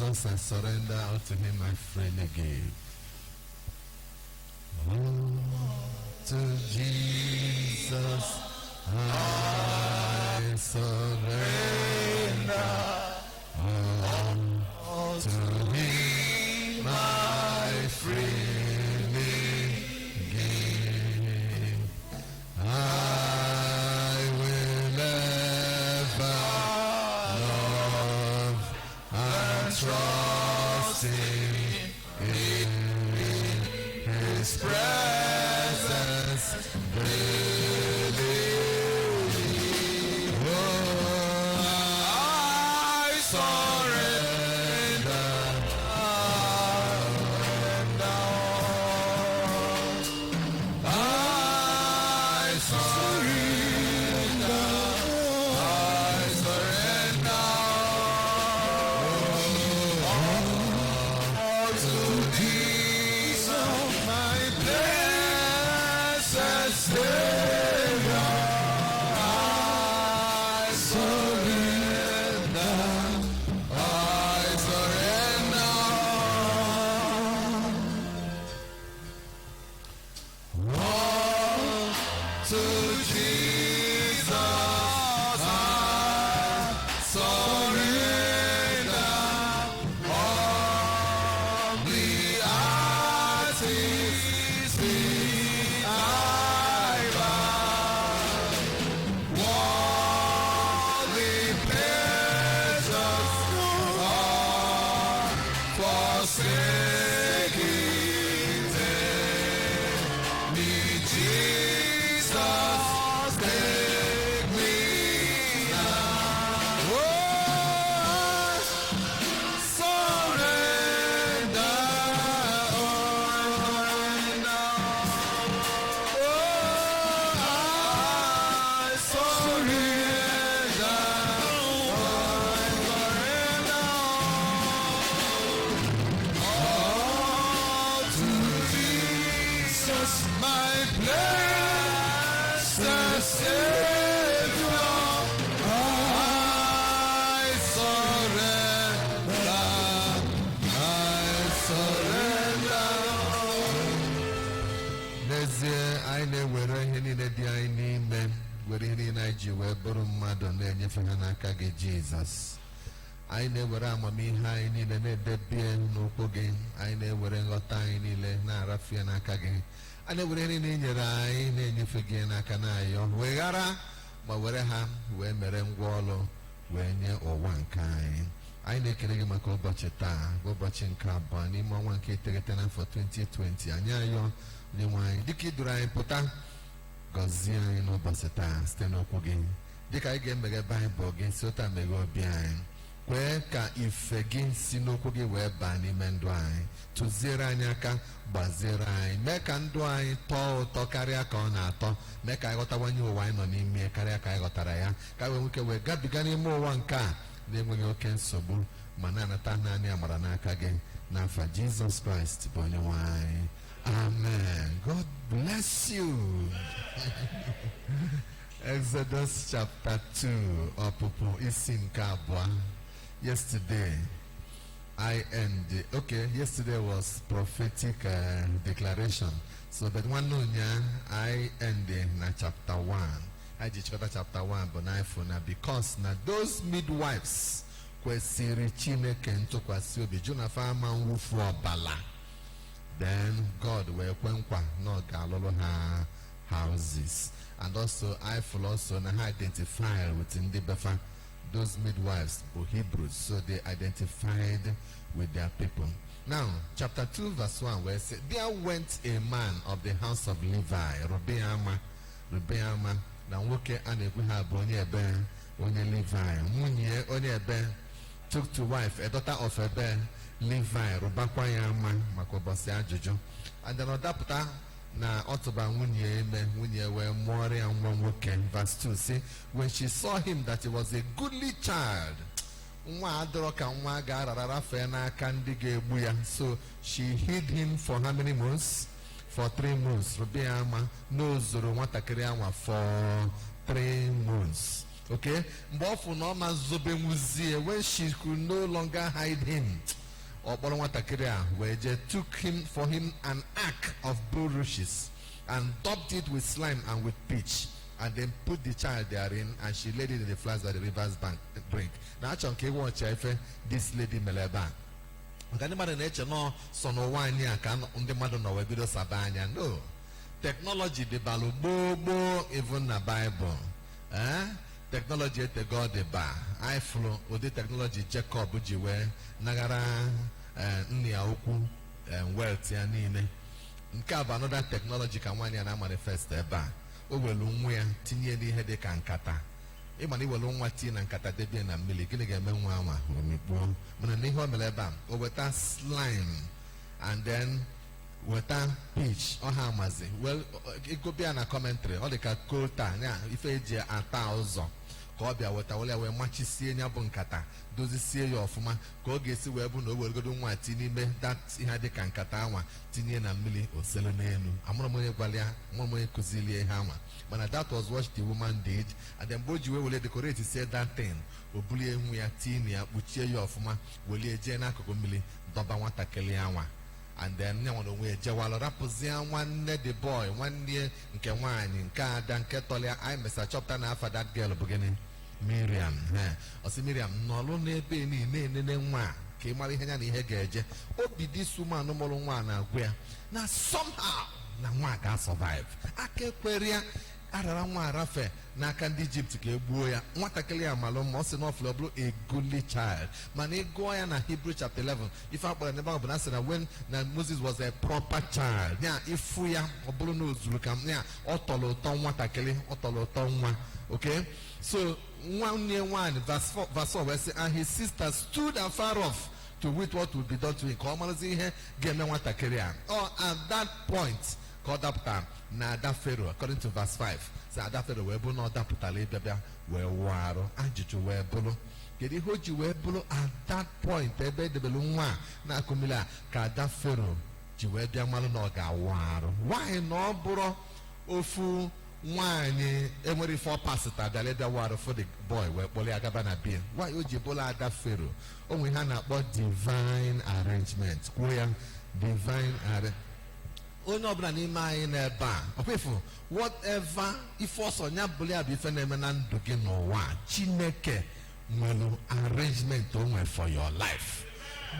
Jesus, I surrender all to him, I freely give. To Jesus, I surrender. All to him, I freely give. I will ever love and trust in his presence. Jesus. I never am a me high in the net no pogging. I never got tiny na Rafiana Kage. I never any in your eye, and if again I can I we gara, but where I have, where Merem Wallo, when you or one kind. I make a Macco Bacheta, go butching carbon, more 1K Tegetana for 2020. And ya, you wine, Dicky Dry Pota, Gozia no Baseta, Steno Pogging. Dika I get mega Bible against Sota Mego behind. Where can if again Sinokogi where Bani Mendwine to Zeranyaka, Bazirai, make and dwine, Paul, Tokaria Conato, make I got a one new wine on him, make Kariaka Gotaraya, Kawuka, where God began more one car, then when you can sobu, Manana Tanania Maranaka again, now for Jesus Christ, Bonnie wine. Amen. God bless you. Exodus chapter 2 Opopo Isinkabwa. Yesterday yesterday was prophetic declaration. So that one I ended na chapter 1. I just chapter 1 but now because na those midwives kwesiri Chineke ntụkwasị obi juna fama nwufu ọbala. Then God will kwenkwa no galolo ha houses. And also I will also identify within the Befa those midwives or Hebrews, so they identified with their people. Now, chapter 2, verse 1, where it said, there went a man of the house of Levi, Rubeama, now woke and we have onye Levi, Munye, onye took to wife a daughter of a Levi, Rubakwayama, Makobasi Ajojo, and then adapter. Na otoba wunye were more and one woken. Verse 2 say, when she saw him that he was a goodly child, so she hid him for how many months? For 3 months. Rubiama no zoro watakiriama for 3 months. Okay? When she could no longer hide him, we took him for him an ark of bulrushes and daubed it with slime and with pitch, and then put the child therein, and she laid it in the floods at the river's brink. Now, actually, watch this lady Meleba. No. Technology develop even the Bible. Technology te God the bar. I flow with the technology Jacob Jiwe Nagara Nia Uku and wealth yanine. Nkab another technology can one yana manifest eba. Owelumwe tinye headache and kata. Imani welumwa tin and kata debian and milli gilligan menwama when niho meleba over that slime and then with that pitch or hamazi. Well, it could be an a commentary or the cold time. Yeah, if it's a 1,000. Kobia watawolia we machi sie nya bunkata dozi sie yo ofuma ko gesi we bu no we godo nwa tini me that ihe de kankata anwa tinye na mmili osele n'enu amụrụ m onye gwalia amụrụ m onye kuzilie ha anwa mana that was what the woman did, and then boji we will decorate said that thing obulie hu ya tini ya kpuchie ya ofuma welie je na akụkụ mmili doba nwata kele anwa. And then nya wono we je walo rapozia nwanne the boy nwanne nke nwaanyi nke ada nke tolia I message chapter na afa that girl beginning Miriam. Osi Miriam nolu n'ebe ni ne nwa ka ị mara ihe nya na ihe ga-eje obi this woman no molu nwa na agwa na somehow na nwa ga survive akekweria arara nwa arafe n'aka ndị Egypt ka egbuo ya nwatakịrị amalụ ma ọ sị na ọfụlụ ọbụrụ a goodly child mana ịgụọ ya na Hebrew chapter 11 ife akpọrọ n'ebe ahụ bụ na sị na when na Moses was a proper child ya ifu ya ọ bụrụ na ozuru ka ya ọ tọrọ ụtọ nwatakịrị ọ tọrọ ụtọ nwa. Okay, so nwanne nwaanyị verse 4 wee sị and his sister stood afar off to wit what would be done to him ka ọ marazi ihe ga-eme nwatakịrị a. At that point called up time na ada Pharaoh according to verse 5 say ada Pharaoh wee bụrụ na ọ dapụtara ịbịabịa wee warụ ajụjụ wee bụrụ kedu ihe o ji wee bụrụ at that point ebe edebelu nwa na akụmili a ka ada Pharaoh ji wee bịa malụ na ọ ga-awarụ nwaanyị na ọ bụrụ ofu nwaanyị enwere ife ọ pasịta bịara ịbịa warụ for the boy wee kpọrọ ya gaba na bia nwaanyị o ji bụrụ ada Pharaoh o nwere ha na-akpọ divine arrangement kwuo ya divine arrangement. Onye ọbụla n'ime anyị n'ebe a ọkwefu whatever ife ọsọ nya bụli abụ ife na-eme na ndụ gị n'ụwa Chineke nwere arrangement o nwere for your life.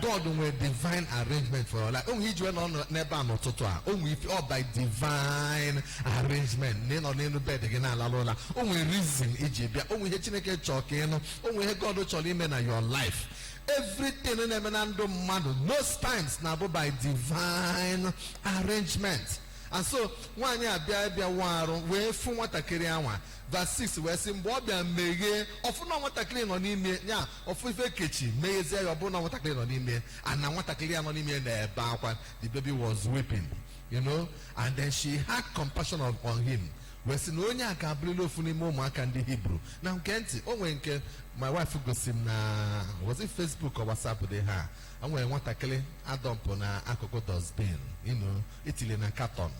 God nwere divine arrangement for your life. Onwe iji wee nọ n'ebe a n'ụtụtụ a onwe ife ọ by divine arrangement na ịnọ n'elu bed gị na-alalụ ụla onwe reason iji bịa onwe ihe Chineke chọọ ka ịnụ onwe ihe God chọrọ ime na your life. Everything in the mmadụ most times na bụ by divine arrangement. And so nwaanyị abịa warụ wee fụ nwatakịrị anwa verse 6 wee sị mgbe ọ bịa meghee ọfụ na nwatakịrị nọ n'ime ya ọfụ ife kechi meghezie ya ọ bụrụ na nwatakịrị nọ n'ime ana nwatakịrị ya nọ n'ime na-ebe akwa the baby was weeping, you know, and then she had compassion on him. We sị na onye a ga-abụrịla ofu n'ime ụmụaka ndị Hibru na nke ntị o nwere nke my wife gosi m na was it Facebook or WhatsApp dị ha o nwere nwatakịrị adọmpụ na akụkụ dustbin, you know, itile na carton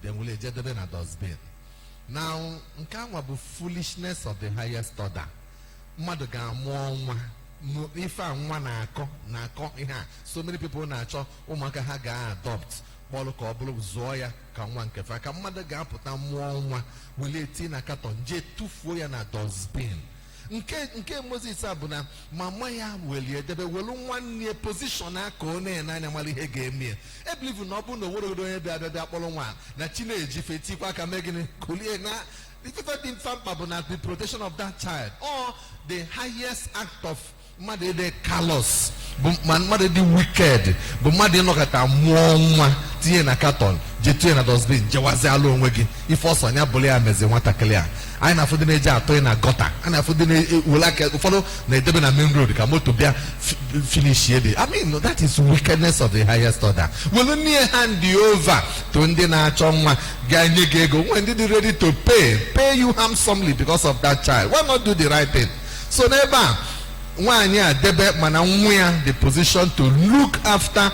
then wule jedebe na dustbin. Now nke anwa bụ foolishness of the highest order. Mmadụ ga-amụọ nwa ife a nwa na-akọ ihe a so many people na-achọ ụmụaka ha ga-adopt kpọlụ ka ọ bụrụ zụọ ya ka nwa nke fa ka mmadụ ga-apụta mụọ nwa wele eti na katọn jee tụfuo ya na dustbin. nke Moses a bụ na mama ya welie debe welu nwanne position aka ọ na-anya mara ihe ga-eme e believe na ọ bụ na oweregodo onye bịa kpọrọ nwa na Chineji fetikwa aka mee gịnị kulie na the dị mfa mkpa bụ na the protection of that child or the highest act of mmadụ dị callous bụ mmadụ dị wicked bụ mmadụ ịnọkọta mụọ nwa tinye na katọn je tinye na dustbin jewazi alụ onwe gị ife ọsọ nya bụrụ ya mezi nwatakịrị a anyị na-afụ dị na-eji atọ na gọta anyị na-afụ dị na-ewele aka ụfọdụ na-edebe na main road ka moto bịa finish ye I mean that is wickedness of the highest order. Welu nye hand over to ndị na-achọ nwa ga-enye gị ego when ndị dị ready to pay you handsomely because of that child. Why not do the right thing? So n'ebe a nwaanyị a debe mana nwa ya the position to look after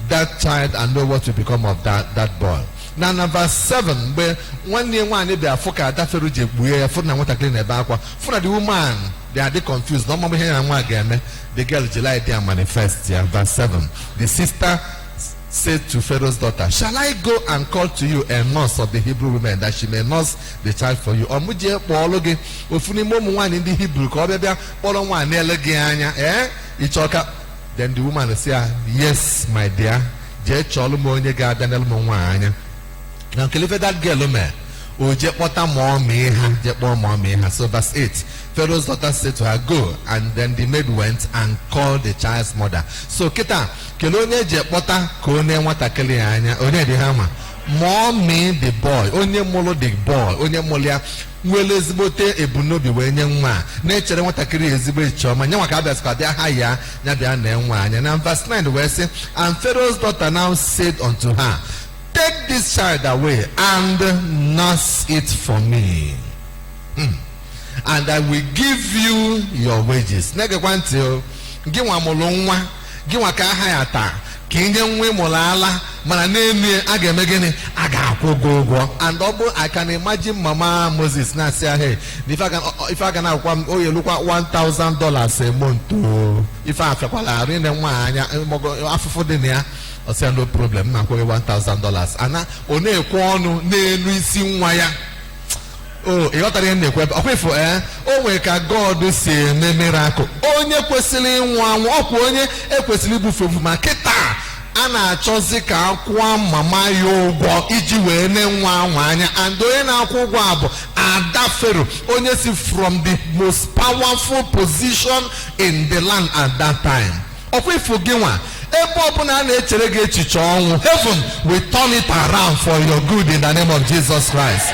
that child and know what will become of that boy. na verse 7 mgbe nwanne nwaanyị bịa fụ ka ada Fero ji egbuye ya fụ na nwatakịrị na-ebe akwa fụ na the woman they are confused na ọmụmụ ihe na nwa ga-eme. The girl July there manifest ya. Verse 7, the sister said to Pharaoh's daughter, shall I go and call to you a nurse of the Hebrew women that she may nurse the child for you? Or muje kpọọlụ gị ofu n'ime ụmụ nwaanyị ndị Hebrew ka ọ bịa kpọrọ nwaanyị ele gị anya ịchọka. Then the woman say, yes my dear, jee chọọlụ m onye ga-abịa n'elu m nwaanyị anya. Na nkelefe that girl mee o je kpọta ma ọ mee ha je kpọọ ma ọ mee ha. So verse 8, Pharaoh's daughter said to her, go. And then the maid went and called the child's mother. So kita kele onye je kpọta ka onye nwatakịrị ya anya onye dị ha ma mommy the boy onye mụrụ the boy onye mụrụ ya nwere ezigbote ebunobi wee nye nwa na-echere nwatakịrị ezigbo echiọma nye nwa ka abịa sịkwa bịa ha ya bịa na nwa anya. Na verse 9 wee sị, and Pharaoh's daughter now said unto her, take this child away and nurse it for me, and I will give you your wages. Negekwa ntị o, gị nwa mụrụ nwa gị nwa ka aha ya taa ka inye nwa ịmụrụ ala mana n'elu a ga-eme gịnị a ga-akwụ gị ụgwọ. And ọ bụ I can imagine mama Moses na-asị ya hey ife aga na-akwụkwa m oye lukwa $1,000 a month o ife afịakwala arụ ine nwa anya afụfụ dị na ya ọsịa no problem na akwụghị $1,000 ana ọ na-ekwe ọnụ n'elu isi nwa ya. ịghọtara ihe na-ekwe ọkwa ifo o nwere ka God si eme miracle. Onye kwesịrị ịnwụ anwụ ọkwa onye ekwesịrị ibufe ofu ma kịta a na-achọzi ka akwụọ mama ya ụgwọ iji wee ne nwa anwụ anya. And onye na-akwụ ụgwọ a bụ ada Pharaoh onye si from the most powerful position in the land at that time. ọkwa ifo gị nwa ebe ọbụla a na-echere gị echiche ọnwụ heaven will turn it around for your good in the name of Jesus Christ.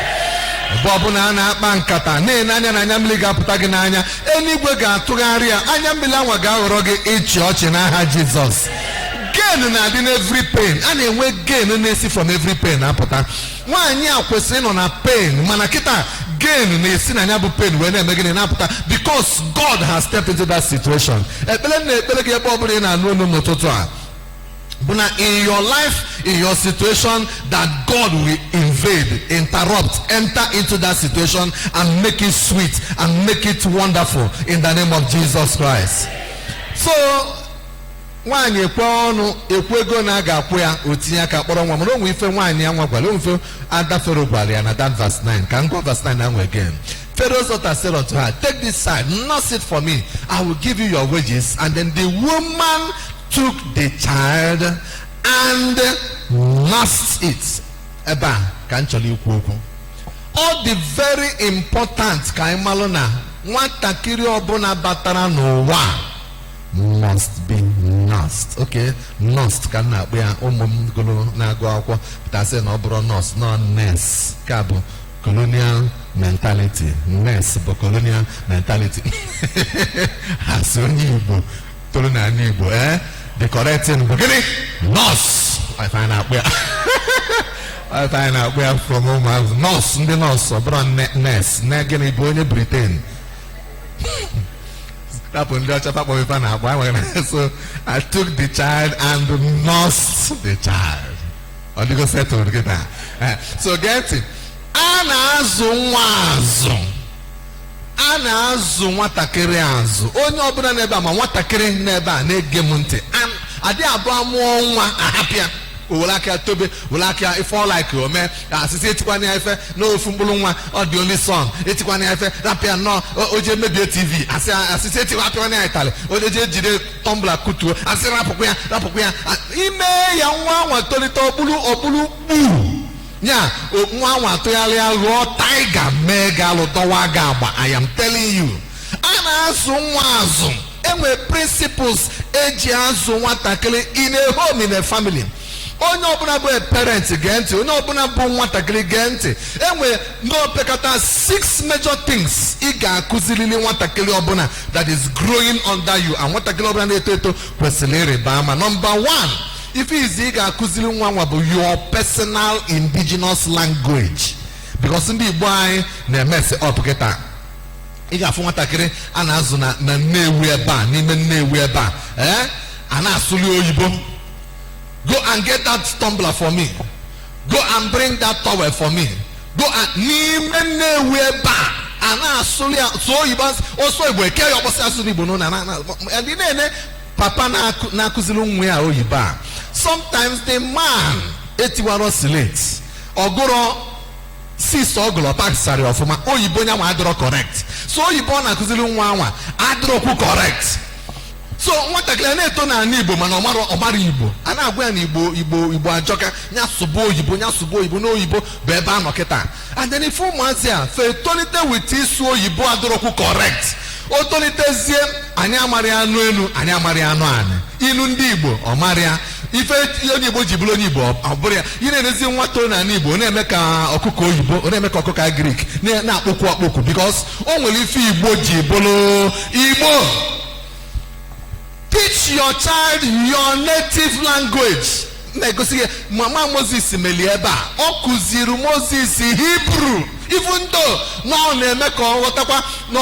ebe ọbụla a na-akpa nkata na-ene anya na anya mmiri ga-apụta gị n'anya eluigwe ga-atụgharị ya anya mmiri anwa ga-aghọrọ gị ịchị ọchị n'aha Jizọs. Gain na-adị n'every pain. A na-enwe gain na-esi from every pain apụta. Nwaanyị a kwesịrị ịnọ na pain mana kịta gain na-esi na anya bụ pain wee na-eme gịnị na-apụta because God has stepped into that situation. Ekpere na ekpere gị ebe ọbụla ị na-anụ olu n'ụtụtụ a bụ na in your life, in your situation, that God will invade, interrupt, enter into that situation and make it sweet and make it wonderful in the name of Jesus Christ. So nwaanyị ekwe ọnụ ekwe ego na a ga-akwụ ya otinye aka kpọrọ nwa mana onwe ife nwaanyị ya nwa gwara onwe ife ada Pharaoh gwara ya na that verse 9 ka m gụọ verse 9 ahụ again. Pharaoh's daughter said unto her, take this side, nurse it for me, I will give you your wages. And then the woman took the child and nursed it. Eba ka nchọrọ ikwu okwu. All the very important ka anyị malụ na nwatakịrị ọbụla batara n'ụwa must be nursed. Okay, nursed ka na-akpọ ya ụmụ m gụrụ na-agụ akwụkwọ pụtasị na ọ bụrụ nurse nọ nurse ka bụ colonial mentality. Nurse bụ colonial mentality. Asị onye Igbo toro na anyị Igbo the correct thing bụ gịnị nurse. I find out from home nurse ndị nurse ọ bụrụ nurse na gịnị bụ onye Britain. So I took the child and nursed the child. Odigo settled. So get it. A na-azụ nwa azụ. A na-azụ nwatakịrị azụ. Onye ọbụla n'ebe a ma nwatakịrị n'ebe a na-ege m ntị. Adị abụọ amụọ nwa ahapịa. Owolaka tobe wolaka if all like o me asisi etikwana ife no ofu mkpụrụ nwa ọ dị only son etikwana ife rapia no oje mebie TV asisi etikwana itali oje jide tumbler kutuo asisi rapụkwa ya ime ya nwa nwa tolite obulu nya nwa nwa atụgharị alụọ tiger mega lụtọwa ga agba. I am telling you a na-azụ nwa azụ enwe principles eji azụ nwatakịrị in a home, in a family. Onye ọbụla bụ parent gee ntị, onye ọbụla bụ nwatakịrị gee ntị. Enwe n'opekata 6 major things ị ga-akụzirili nwatakịrị ọbụla that is growing under you, and nwatakịrị ọbụla na-eto eto kwesịrị ịrịba ama. Number 1, ife izi ị ga-akụziri nwa nwa bụ your personal indigenous language, because ndị Igbo anyị na-emesi up kịta. Ị ga-afụ nwatakịrị a na-azụ na Nnewi ebe a, n'ime Nnewi ebe a a na-asụli oyibo. Go and get that tumbler for me. Go and bring that towel for me. Go and n'ime na-ewu ebe a na-asụli so oyibo oso igbo eke ya ọkpọsị asụ n'igbo no na ndị na-ene papa na-akụziri nwa ya oyibo a. Sometimes the man etiwaro slate ọgụrụ sis ọgụrụ pakisari ọfụma oyibo nya nwa adịrọ correct, so oyibo ọ na-akụziri nwa anwa adịrọkwu correct. So nwatakịrị na-eto na ana Igbo mana ọmara Igbo a na-agwa ya na Igbo ajọka nya sụba oyibo n'oyibo bụ ebe a nọ kịta. And then ife ụmụazị a fe tolite wit isu oyibo adịrọkwu correct, o tolitezie anyị amarị anụ elu anyị amarị anụ anị inu ndị Igbo ọ marịa ife onye Igbo ji bụrụ onye Igbo ọ bụrụ ya. Ị na-enezi nwa too na ana Igbo na-eme ka ọkụkọ oyibo na-eme ka ọkụkọ Greek na-akpụkwu akpụkwu because o nwere ife Igbo ji bụrụ Igbo. Teach your child your native language. Na-egosi ya mama Moses meli ebe a ọ kụziri Moses Hebrew even though na ọ na-eme ka ọ ghọtakwa na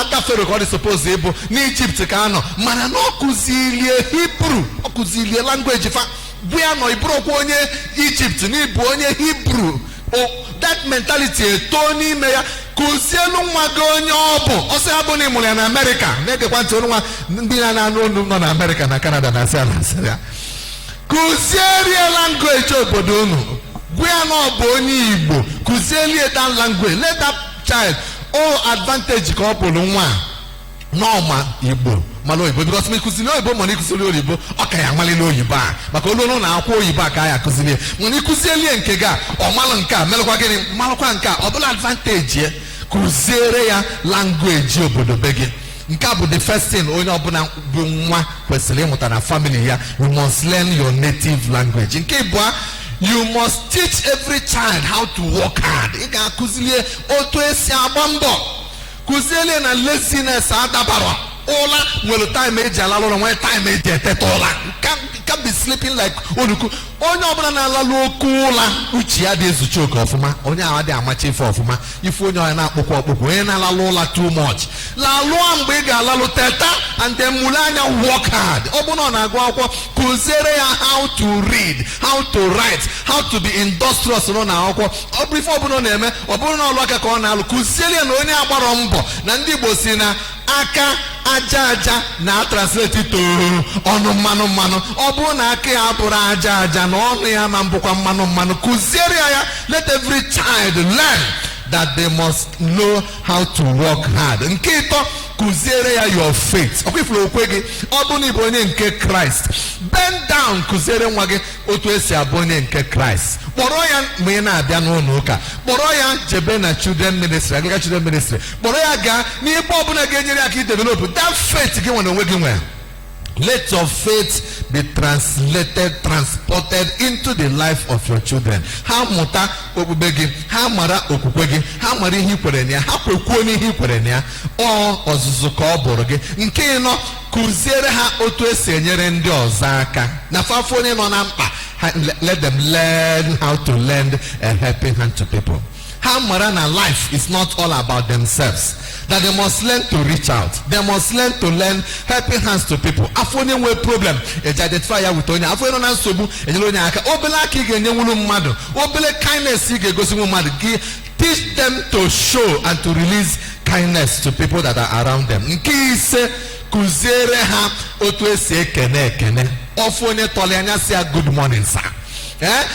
ada Fero ka ọ dị suppose ịbụ n'Egypt ka anọ mana na ọ kụzilie Hebrew, ọ kụzilie language fa bụ ya nọ ịbụrụkwa onye Egypt na ịbụ onye Hebrew. That mentality eto n'ime ya. Kụzielu nwa gị onye ọ bụ ọsọ ya bụ na ịmụrụ ya na Amerịka na-egekwa ntị nwa ndị na-anụ olu nọ na Amerịka na Canada na asịa na asịrịa. Kụzierie language obodo unu, gwa ya na ọ bụ onye Igbo, kụzielie that language. Let that child advantage ka ọ bụrụ nwa n'ọma Igbo mana oyibo because me kụziri oyibo mana ịkụziri oyibo ọ ka ya amalile oyibo a maka olu na akwụkwọ oyibo a ka ya akụziri mana ịkụzielie nke ga ọ malụ nke a melụkwa gịnị malụkwa nke a ọ bụla advantage ya. Kụziere ya language obodo be gị. Nke a bụ the first thing onye ọbụla bụ nwa kwesịrị ịmụta na family ya. You must learn your native language. Nke ịbụa, you must teach every child how to work hard. Ị ga-akụzilie otu esi agba mbọ. Kụzielie na laziness adabara ụla nwere time eji alalụ ụra nwere time eji eteta ụla. Can't be sleeping like onuku. Onye ọbụla na-alalụ oke ụla uche ya dị ezuchi oke ọfụma, onye ahụ dị amachi ife ọfụma. Ife onye ọya na-akpụkwa ọkpụkpụ onye na-alalụ ụla too much lalụọ mgbe ị ga-alalụ teta and then mụrụ anya work hard. Ọ bụrụ na ọ na-agụ akwụkwọ kụziere ya how to read, how to write, how to be industrious nọ na akwụkwọ. Ọ bụ ife ọbụla ọ na-eme ọ bụrụ na ọlụ aka ka ọ na-alụ kụziere ya na onye agbara mbọ na ndị Igbo si na aka aja na translate to ọnụ mmanụ. Ọ bụrụ na aka ya bụrụ aja na ọnụ ya na mbụkwa mmanụ. Kụziere ya let every child learn that they must know how to work hard. Nke ịtọ, kụziere ya your faith. Ọ kwefuru okwe gị ọ bụ na ịbụ onye nke Christ, bend down kụziere nwa gị otu esi abụ onye nke Christ. Kpọrọ ya mgbe ị na-abịa n'ụlọ ụka, kpọrọ ya jebe na children ministry, Anglican children ministry, kpọrọ ya gaa n'ebe ọbụla ga-enyere aka idevelop that faith gị nwere onwe gị nwere. Let your faith be transported into the life of your children. Ha mụta okpukpe gị, ha mara okwukwe gị, ha mara ihe ikwere na ya, ha kwekwuo n'ihe ikwere na ya. Ọzụzụ ka ọ bụrụ gị. Nke ịnọ, kụziere ha otu esi enyere ndị ọzọ aka. Na fafọ onye nọ na mkpa, let them learn how to lend a helping hand to people. Ha mara na life is not all about themselves, that they must learn to reach out. They must learn to lend helping hands to people. Afọ onye nwe problem eji identify ya with onye afọ onye nọ na nsogbu enyere onye aka. Obele aka ị ga-enye nwulu mmadụ, obele kindness ị ga-egosi nwu mmadụ gị. Teach them to show and to release kindness to people that are around them. Nke ise, kụziere ha otu esi ekene. Ọfụ onye tọrọ anya si ya good morning sir,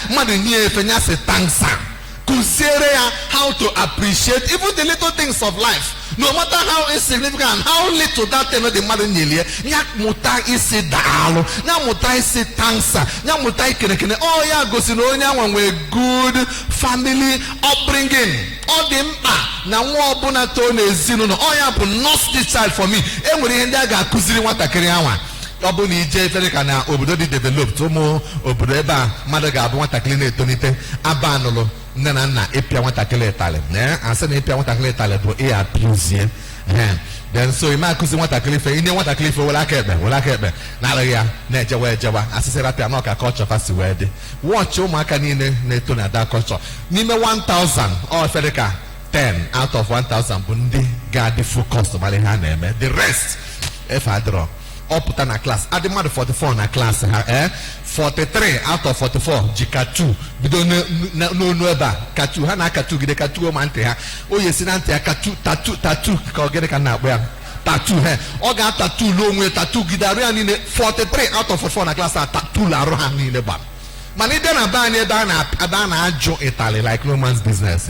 mmadụ nye efe nya si thanks sir. Kụziere ya how to appreciate even the little things of life, no matter how insignificant, how little that thing the mmadụ nyere ya mụta isi daalụ, ya mụta isi thanks, ya mụta ikenekene. Ọ ya gosi na onye anwa nwee good family upbringing. Ọ dị mkpa na nwa ọbụla too n'ezinụlọ. Ọ ya bụ nurse this child for me. Enwere ihe ndị a ga-akụziri nwatakịrị anwa. Ọ bụ na ije efere ka na obodo dị developed, ụmụ obodo ebe a mmadụ ga-abụ nwatakịrị na-etonite aba anụlụ nne na nna ịpịa nwatakịrị ịtalị. Asị na ịpịa nwatakịrị ịtalị bụ abuse. Then so ị na-akụzi nwatakịrị ife, inye nwatakịrị ife were aka ekpe na-arịghị ya na-ejewa ejewa asịsịra pịa na ọka kọlchọ fa si wee dị. Wọchị ụmụaka niile na-eto na ada kọlchọ n'ime 1000 ọ efere ka 10 out of 1000 bụ ndị ga-adị focused mara ihe ha na-eme. The rest efe adịrọ. up na class. At the matter 44 na class. 43 out of 44 jikatu. Bido no eba katu. Ha na katu gide katu o mante ha. O yesi na ante katu tattoo ka ogene ka na agba. Tattoo oga tattoo lo nwe tattoo gidare ani 43 out of 44 na class tattoo la ro ha ni le ba. Man, it didn't ban it down a Italy like no man's business.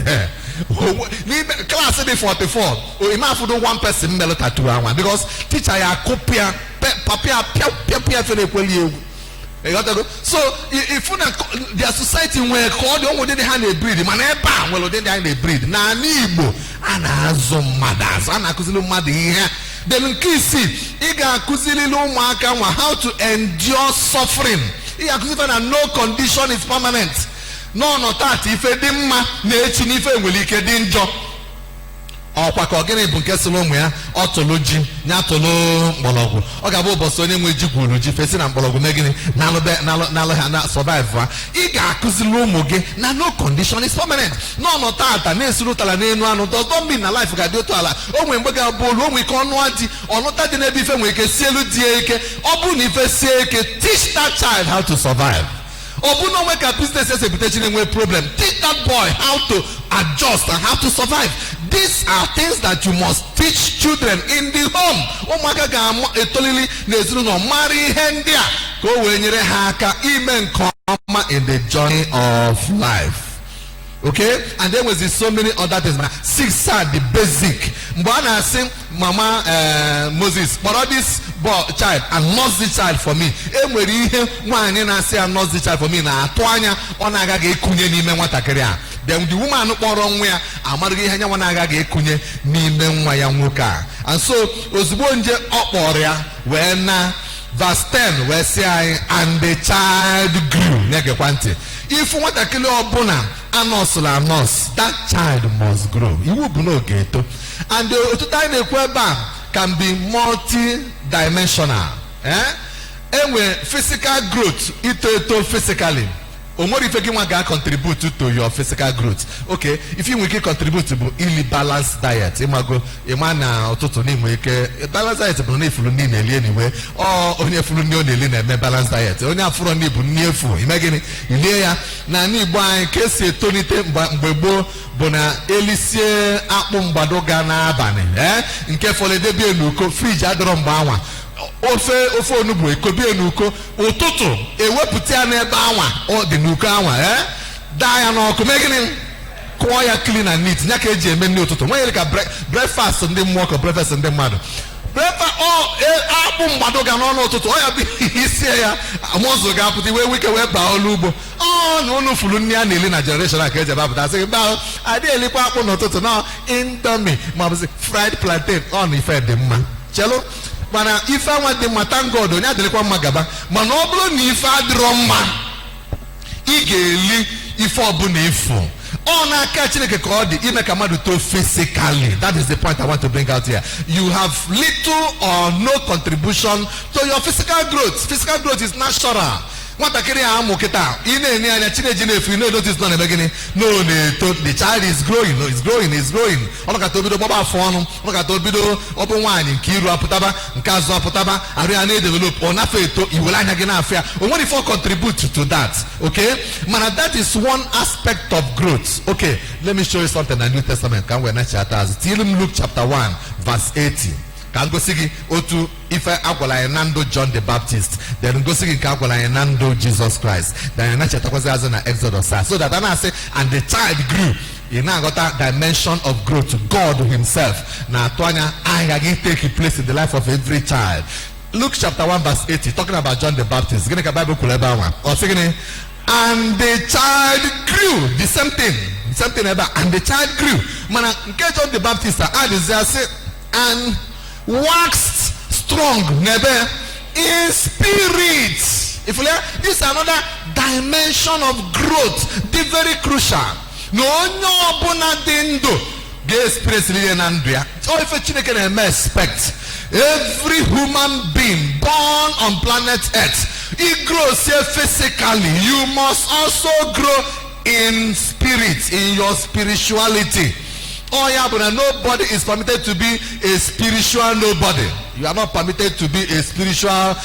Class 44. Oh, enough for the one person mellow tattoo because teacher ya copia pia so if their society were called the hand they breed, man, well, then they breed. Na nibo anazo mothers, anakuzilu mother here. Then kisi iga kuzilu maka how to endure suffering. He accused that no condition is permanent. No, not that. If a dimma, nature, if a will danger. Or Pakogene Bunkesolomia, Otology, Natolo, Mologo, or Gabo Bosoni, Mujigulu, facing and Bologo, Megani, Nalo survivor. Iga Kuzilumoge, no condition is permanent. No, not that. Nesutala, no, don't mean a life of Gadotala. Oh, when we got Bolo, we can't want it, or not that in every family, Selu Dieke, Obunifeseke, teach that child how to survive. Obuno make a business as a reputation problem. Teach that boy how to adjust and how to survive. These are things that you must teach children in the home. Omaga gamo etolili nezuno marry hendia. Go wenyere haka imen koma in the journey of life. Okay, and then was so many other things. 6 are the basic. Mbana sing Mama Moses, but all this boy child and nurse the child for me. Emweri one na say and nurse the child for me na atwanya onaga ge kunye ni me nwatakiri a. Then the woman no kporo nwa ya amarigi hanya onaga ge kunye ni me nwa ya nwoke a. And so ozugbo nje okporo ya we na verse 10 we say and the child grew. Nege kwanti. If nwatakiri obuna anosla anos, that child must grow. You will know geto. And the time can be multi-dimensional. And when physical growth, it physically. Or more if you can contribute to your physical growth. Okay, if you can contribute to illy balanced diet, you might go a man or to name a balanced diet anyway, or only a full new balanced diet. Only a full near food. Imagine Ilea Nani Boy, Casey, Tony Bebo, Bona, Elisie, Apum Badogana Bane, in carefully debut, Nuko, fridge, Adron Bawa. Ofe nubu ekobi enuko ototo eweputia na ebe anwa o de nuko anwa da na oku megini kwa ya clean and neat nya ka eji eme ni ototo nwe ka breakfast ndị mmụọ ka breakfast ndị mmadụ breakfast akpụ mgbado ga no ototo o ya bi isi ya amozo ga apụta we wike we ba olu ugbo no no fulu nni a na-eli na generation a ka eji abapụta sị ba adi elikwa akpụ n'ụtụtụ na indomie ma bụ fried plantain on ife dị mma chelo. Mana if I want the matangodo, nya delekwa magaba. Mana oblo ni if adroma. Igeli if obuna ifo. Ona kachileke kodi ime kamadu to physically. That is the point I want to bring out here. You have little or no contribution to your physical growth. Physical growth is natural. What I carry amoketa in any teenage if you know that is not a beginning. No, the child is growing, no, it's growing. Okatobido Baba Phone, Okatobido open wine in Kiru Aputaba, Kazo Aputaba, Ariane develop on Afeto, you will again affair. What if I contribute to that? Okay? Man, that is one aspect of growth. Okay, let me show you something in the New Testament. Can we not chat as Luke chapter 1, verse 80. Can go see otu if I Nando John the Baptist, then go see Nando Jesus Christ. Then I chat as an Exodus. So that I say, and the child grew. You now got that dimension of growth to God Himself. Now, Toanya, I again take place in the life of every child. Luke chapter 1, verse 80, talking about John the Baptist. Gonna Bible Kulebawa. Or saying, and the child grew. The same thing about, and the child grew. Man, get John the Baptist, I desire say, and waxed strong, never in spirit. If you like, this is another dimension of growth, the very crucial. No bonadindo get experience in Andrea. So if you can expect every human being born on planet Earth, it grows here physically. You must also grow in spirit, in your spirituality. Oh yeah, but nobody is permitted to be a spiritual nobody. You are not permitted to be a spiritual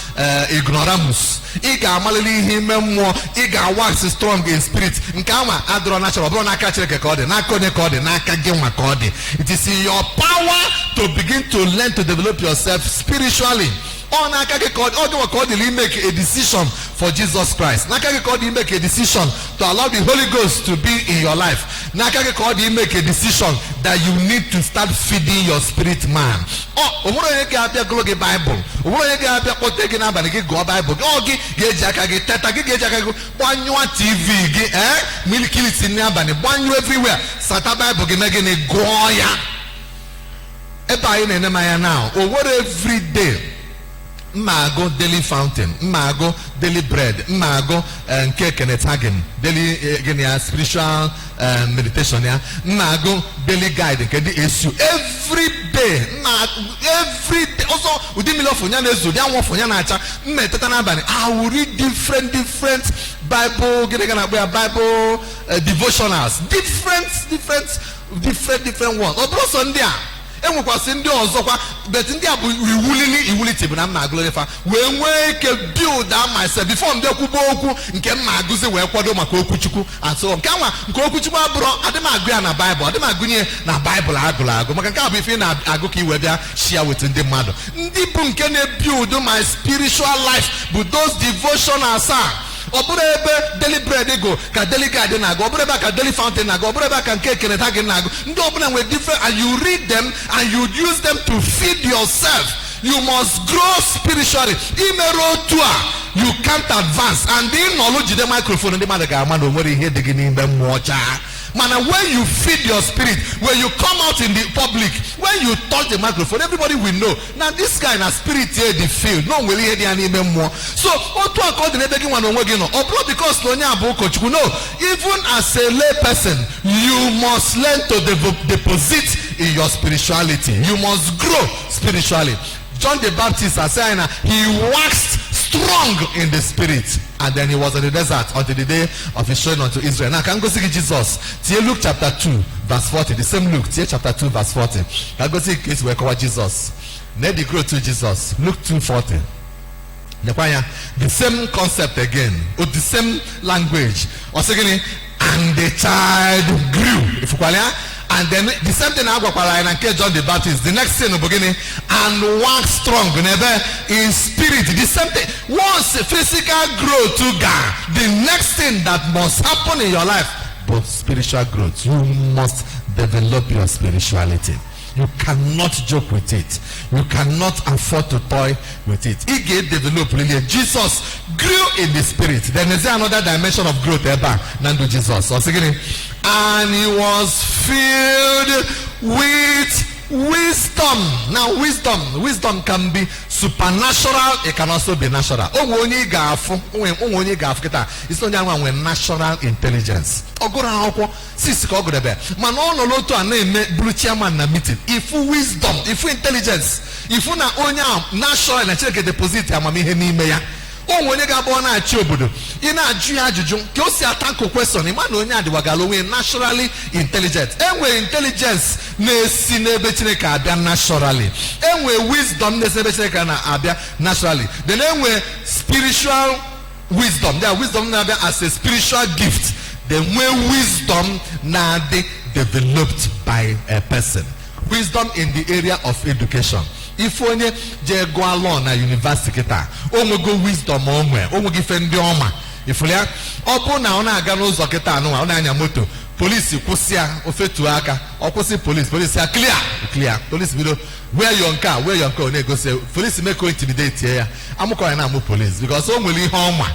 ignoramus. Iga amalili ihe ime mmụọ. Iga wax strong in spirit. Nke ama adro natural. Bro naka Chineke ka ọ dị, naka onye ka ọ dị, naka gị nwa ka ọ dị. It is in your power to begin to learn to develop yourself spiritually. Or naka gị ka ọ dị, ọ dị make a decision for Jesus Christ. Naka gị ka ọ dị make a decision to allow the Holy Ghost to be in your life. Naka gị ka ọ dị make a decision that you need to start feeding your spirit man. Onwere onye ga-abịa gụrụ gị Bible. Onwere onye ga-abịa kpọte gị n'abalị gị gụọ Bible. Gị ga-eji aka gị teta, gị ga-eji aka gị gbanyụọ TV gị, milikiliti n'abalị, gbanyụọ everywhere. Sata Bible gị mee gịnị gụọ ya. Ebe anyị na-ene anya now, onwere every day. Mmago daily fountain, mmago daily bread, mmago nke Kenneth Hagin, daily spiritual meditation ya, mmago daily guide nke di issue every day, every day. Also, udi milo funya na ezu, dia won funya na acha, mmeteta na abani. I will read different Bible, Bible devotionals, different ones. Obro Sunday. Enwekwasị ndị ọzọkwa, but ndị a bụ iwulite bụ na mma agụlefa wee nwee ike build myself before m dekwuba okwu nke mma agụzi wee kwado maka okwuchukwu atụ nke anwa nke okwuchukwu abụrụ adị m agụ ya na Bible, adị m agụnye na Bible agụ maka nke a bụ ife na-agụ ka iwe bịa share with ndị mmadụ. Ndị bụ nke na-build my spiritual life bụ those devotionals Obure ebe daily bread go ka daily guide na go, obure ebe ka daily fountain na go, obure ebe ka nke Kenneth Hagin na go. Ndị ọbụla nwere different, and you read them and you use them to feed yourself. You must grow spiritually. Imero tua, you can't advance. And the knowledge the microphone and the man ga-ama nwere ihe dị gị n'ime mmụọ cha. Man, when you feed your spirit, when you come out in the public, when you touch the microphone, everybody will know. Now this kind of spirit here, the field, no will hear the anime more. So, what call the begging one again? Or because no, even as a lay person, you must learn to deposit in your spirituality. You must grow spiritually. John the Baptist as saying he waxed strong in the spirit, and then he was in the desert until the day of his showing unto Israel. Now can go see Jesus. See Luke chapter 2 verse 40. The same Luke, see chapter 2 verse 40. Can go see case where cover Jesus. Let the grow to Jesus. Luke 2:40. The same concept again, with the same language. Once again, and the child grew. If you and then the same thing I and John the Baptist. The next thing beginning and wax strong in spirit. The same thing. Once physical growth to God, the next thing that must happen in your life, but spiritual growth. You must develop your spirituality. You cannot joke with it. You cannot afford to toy with it. He gave develop really. Jesus grew in the spirit. Then is there another dimension of growth ever? Nando Jesus. Once again, and he was filled with wisdom. Now wisdom can be supernatural, it can also be natural. It's only one with natural intelligence. If wisdom, if intelligence, if you natural and deposit onwere ga-abụ na-achị obodo ị na-ajụ ya ajụjụ ka o si atanko question ịma na onye adịwagala onwe naturally intelligent. Enwe intelligence na-esi n'ebe Chineke abịa naturally. Enwe wisdom na-esi n'ebe Chineke na-abịa naturally. Then enwe spiritual wisdom. There wisdom na-abịa as a spiritual gift. Then when wisdom na-adị developed by a person. Wisdom in the area of education. If onye je go along na university ta onwego wisdom onwego ife ndị ọma ifulia ọbụ na ọ na-aga n'ụzọ kịta anụ ọ na-anya moto polisi kwụsịa ofetu aka ọ kwụsị polisi clear polisi bido where your car ọ na-egosi polisi make intimidate ya amụkọ ya na-amụ polisi because o nwere ihe ọma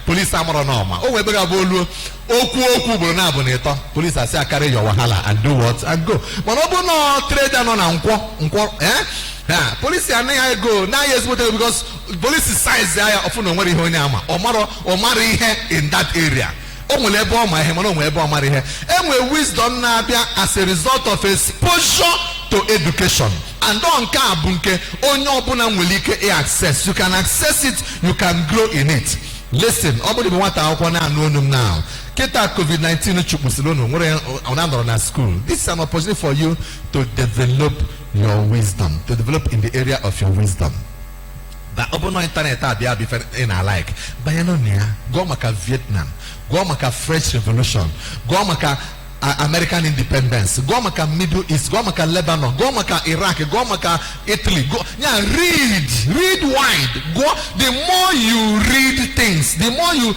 polisi amụrụ n'ọma o nwere ebe ga-abụ olu okwu bụrụ na abụ na ịtọ polisi asị carry your wahala and do what and go. Mana ọ bụ na trader nọ na nkwọ polisi anaghị ego na-anya ezigbote because polisi size ya ọfụ na onwere ihe onye ama ọ mara ihe in that area. O nwere ebe ọ ma ihe mana o nwere ebe ọ mara ihe. Enwe wisdom na-abịa as a result of exposure to education. And nke a bụ nke onye ọbụla nwere ike access. You can access it, you can grow in it. Listen, obodi nwata akwụkwọ na-anụ onu m now. Keta COVID-19 chụpụsịrị unu nwere ọnọdụ na school. This is an opportunity for you to develop your wisdom, to develop in the area of your wisdom. But open no internet abia be in I like. Bayanonia, go maka Vietnam, go maka French Revolution, go maka American independence, go maka Middle East, go maka Lebanon, go maka Iraq, go maka Italy. Go, yeah, read wide. Go. The more you read things, the more you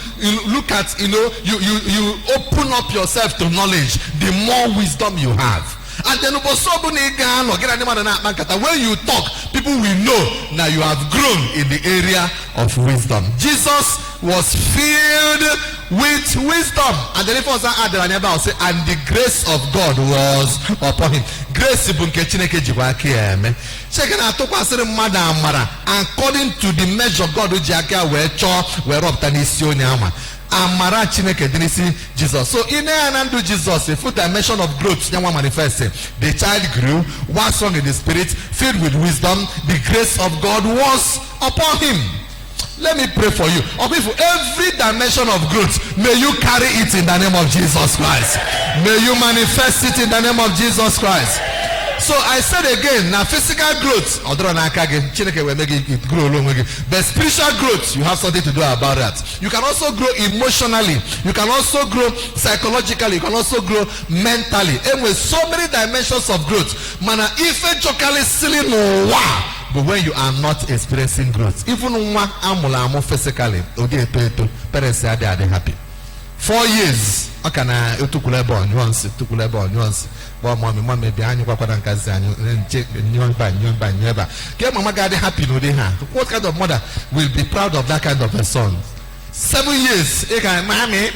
look at, you open up yourself to knowledge, the more wisdom you have. And then when you talk, people will know that you have grown in the area of wisdom. Jesus was filled with wisdom. And then if I add I'll say, and the grace of God was upon him. Grace according to the measure God Amara Chineke Dinisi Jesus. So in and Jesus, a full dimension of growth, manifested. The child grew, was strong in the spirit, filled with wisdom. The grace of God was upon him. Let me pray for you. For every dimension of growth, may you carry it in the name of Jesus Christ. May you manifest it in the name of Jesus Christ. So I said again, now physical growth, will make it grow along with you. But spiritual growth, you have something to do about that. You can also grow emotionally. You can also grow psychologically. You can also grow mentally. And with so many dimensions of growth, but when you are not experiencing growth, even physically, parents say they are happy. 4 years, okay, na utukulebo nuance. Well, mommy, behind you, Papa, and Kazan, get Mama God happy, no, they have. What kind of mother will be proud of that kind of a son? 7 years, mommy,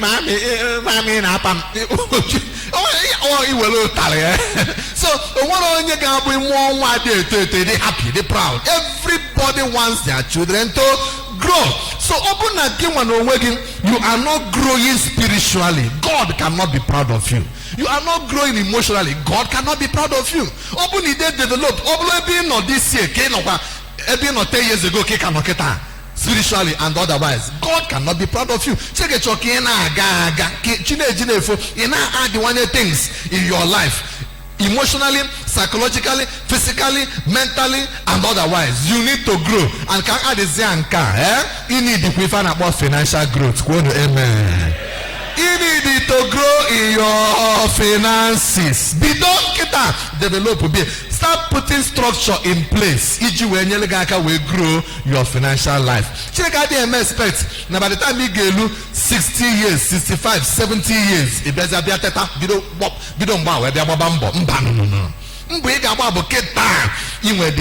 so one on your they happy, they proud. Everybody wants their children to grow. So open again when you are not growing spiritually. God cannot be proud of you. You are not growing emotionally. God cannot be proud of you. Open it developed. Open not this year. 10 years ago, spiritually and otherwise, God cannot be proud of you. Check it. Things in your life. Emotionally, psychologically, physically, mentally, and otherwise, you need to grow. And can add this you need to find about financial growth. Amen. You need to grow in your finances. Develop. Start putting structure in place. Will grow your financial life. Check out the expect. Now by the time you get 60 years, 65, 70 years, it does be a teta. You don't wow, the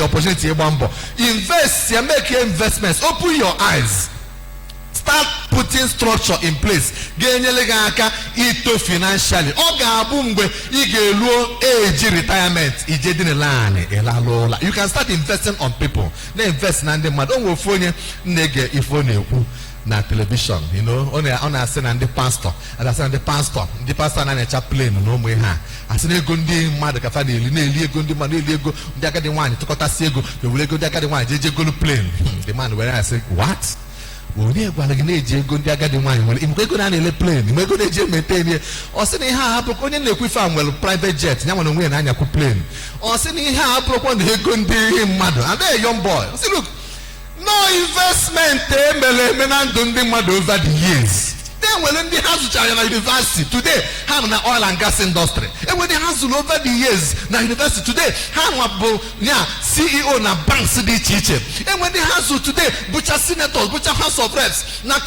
opportunity. Invest, you make your investments. Open your eyes. Start putting structure in place. Ito financially. Retirement. You can start investing on people. They invest in na television, on a send and the pastor, and I send the pastor and a chaplain, no way. I said, Gundi, Mother Cafadi, Gundi, Manilego, Dagadi one, Tokotasiego, the Wilego Dagadi one, JJ Gulu plane. The man where I said, what? Or sending her private jet, plane. Or sending her upon the mother, and there young boy. See, look, no investment over the years. Then when they have China University today, have an oil and gas industry. And when they have over the years, na university today, have CEO na banks they teach. And when they have today, butcher senators, butcher house of reps, na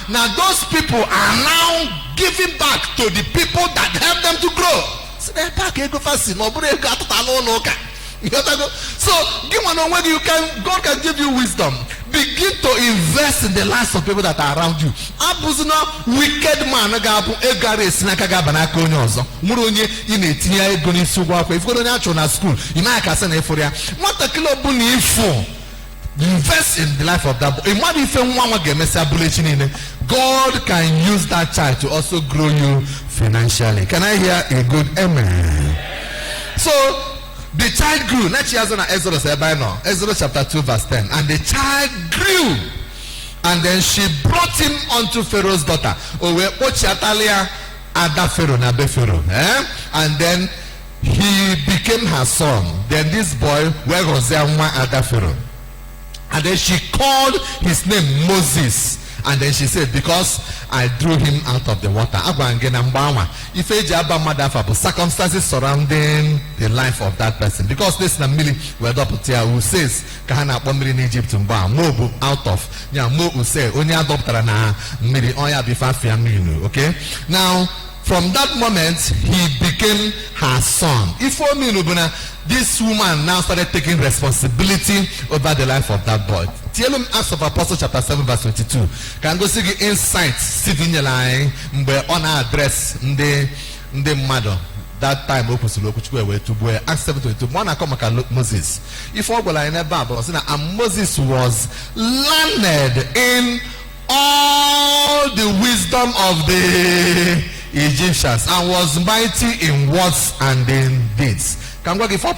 now those people are now giving back to the people that help them to grow. So they back go fast, no break at no. So God can give you wisdom. Begin to invest in the lives of people that are around you. Wicked man invest in the life of that boy. God can use that child to also grow you financially. Can I hear a good amen? So the child grew. Next year, Exodus chapter 2 verse 10. And the child grew And then she brought him unto Pharaoh's daughter. Ada Pharaoh na be Pharaoh. And then he became her son. Then this boy, where was there Ada Pharaoh? And then she called his name Moses. And then she said, because I drew him out of the water. If circumstances surrounding the life of that person. Because this is a milli who says Kahana in Egypt out of Mo say only adopter na mili oya bifa. Okay? Now from that moment he became her son. If this woman now started taking responsibility over the life of that boy. Tell Acts of Apostles chapter 7 verse 22. Can go see the insight sitting in line on our address the mother. That time Acts 7:22. One come Moses. If all go like and Moses was learned in all the wisdom of the Egyptians and was mighty in words and in deeds. Can go give up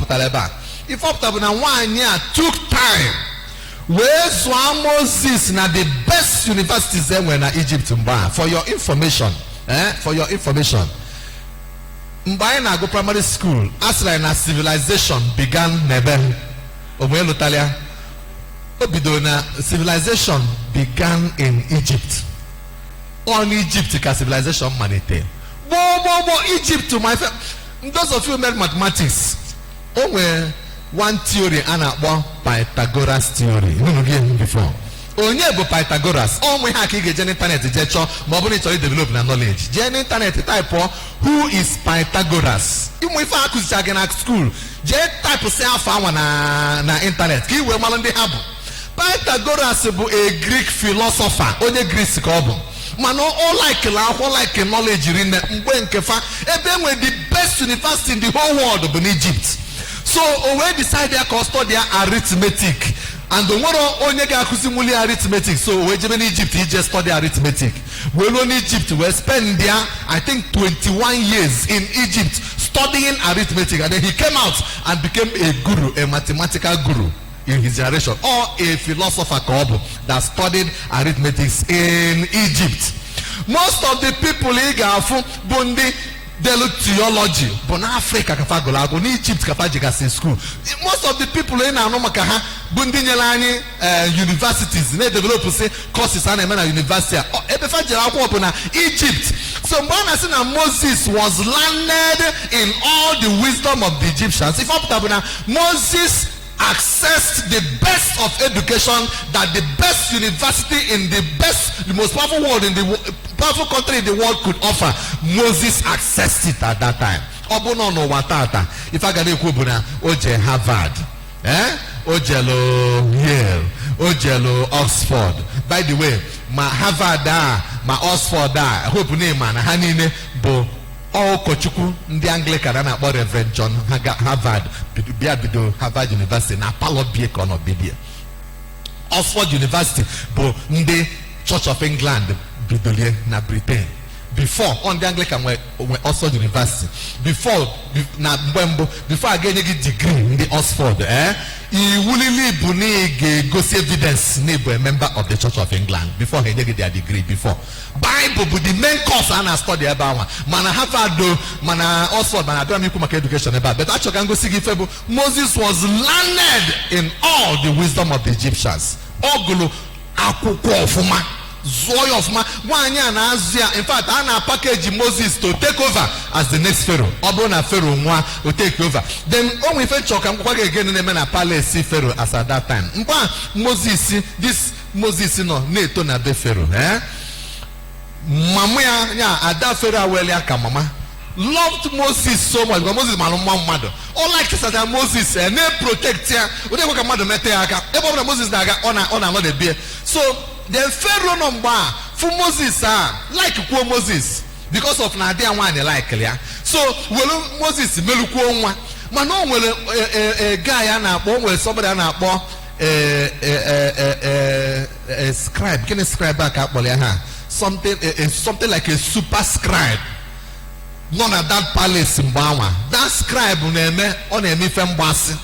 if up na 1 year took time. Where's Moses na the best universities there when Egypt for your information. For your information. Mbaye go primary school as like na civilization began nebe. Omoyelutalia. Obidona civilization began in Egypt. On Egypt ka civilization manite. Egypt to my friend. Those of you who made mathematics, one theory and Pythagoras theory. Before. Onye bụ Pythagoras. We have to get internet to develop knowledge. Gen internet type who is Pythagoras. Even if I could check in school, type say na internet. Pythagoras is a Greek philosopher. Only Greek scholar. Man, all like knowledge in the best university in the whole world in Egypt. So we decided to study arithmetic. And the one only arithmetic. So we in Egypt, he just study arithmetic. We in Egypt, we spend there, I think 21 years in Egypt studying arithmetic. And then he came out and became a guru, a mathematical guru in his generation, or a philosopher that studied arithmetics in Egypt. Most of the people in Bundi develop theology, but Africa in Egypt school. Most of the people in Bundi universities they develop say courses and university. Egypt. So Moses was learned in all the wisdom of the Egyptians. If Moses accessed the best of education that the best university in the most powerful world in the powerful country in the world could offer. Moses accessed it at that time. If I can Oje Harvard, Ojelo Yale, Ojelo Oxford. By the way, my Harvard my Oxford I hope name man Hanine Bo. All Kochuku, the Anglican and about Reverend John Harvard, Harvard University, na Palo Biekon or Bidia. Oxford University, but the Church of England, Bidolie, na Britain. Before on the Anglican were Oxford University. Before I get a degree in the Oxford, he willingly go see evidence neighbor a member of the Church of England before he get their degree before. Bible but the main course and I study about man Harvard man Oxford man I don't make education about but actually can go see Moses was learned in all the wisdom of the Egyptians. Ogulu akukwo ofuma Zoy of ma 1 year na Asia. In fact, I package Moses to take over as the next Pharaoh. Obona Pharaoh will take over. Then only if I come again in the palace see Pharaoh as at that time. Moses, this Moses no neto na be Pharaoh. Mamuya ya ada Pharaoh welia ka mama. Loved Moses so much because Moses man mother. All like that Moses and protect here. We dey go mother mete aka. Ebo Moses na aga ona no dey be. So the Pharaoh number for Moses like Kwo Moses because of na dia one like clear. So well Moses meluko nwa. Man no nwere a guy na akpọ nwere somebody na akpọ a scribe. Can a scribe back akpọ ya ha? Something like a super scribe. None of that palace in Bawa. That scribe on a mifem basi.